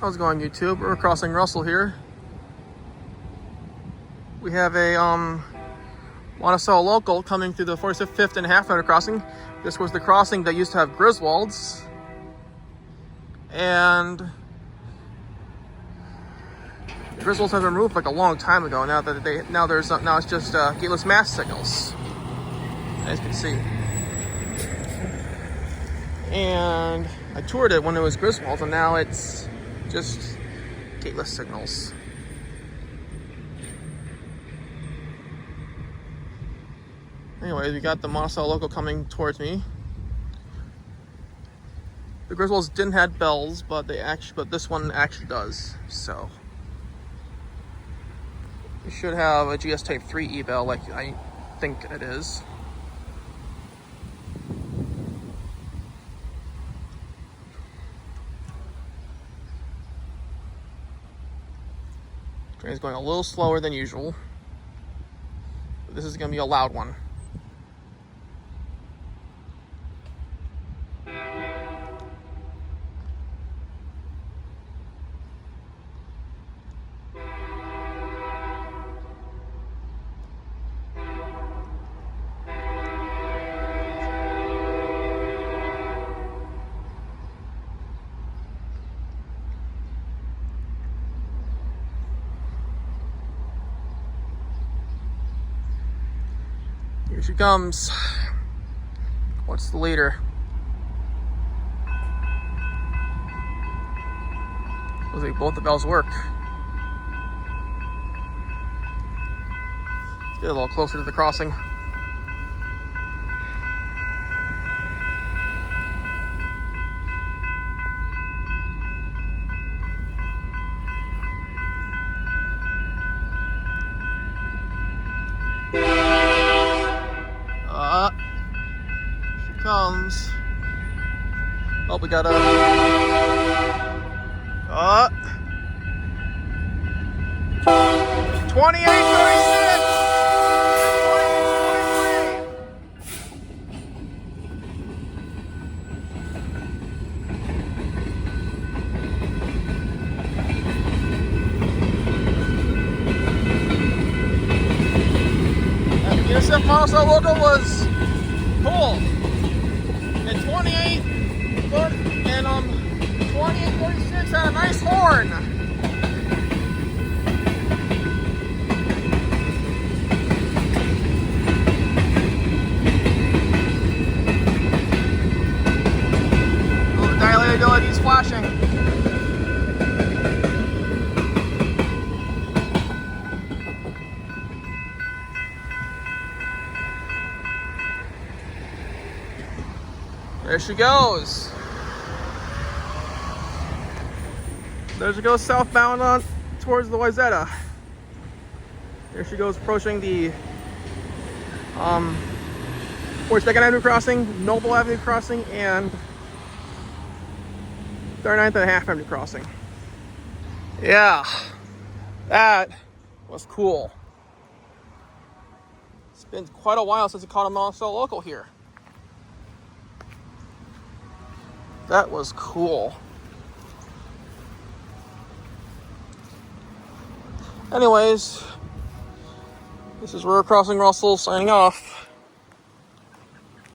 How's it going, YouTube? We're crossing Russell here. We have a Monticello local coming through the 45th and a half meter crossing. This was the crossing that used to have griswolds, and the griswolds have been removed like a long time ago. Now it's just gateless mast signals, as you can see. And I toured it when it was griswolds, and now it's just gateless signals. Anyways, we got the Monticello local coming towards me. The griswolds didn't have bells, but this one actually does. So we should have a GS Type 3 eval, like I think it is. Train's going a little slower than usual. But this is going to be a loud one. Here she comes. What's the leader? Looks like both the bells work. Let's get a little closer to the crossing. Comes. Oh, we got a 2836. The BNSF Monticello local was cool. 28 and 2846 had a nice horn. Oh, the dialight ability is flashing. There she goes. There she goes southbound on towards the Wayzata. There she goes approaching the 42nd Avenue crossing, Noble Avenue crossing, and 39th and a half Avenue crossing. Yeah, that was cool. It's been quite a while since I caught a Monticello local here. That was cool. Anyways, this is We're Crossing Russell signing off.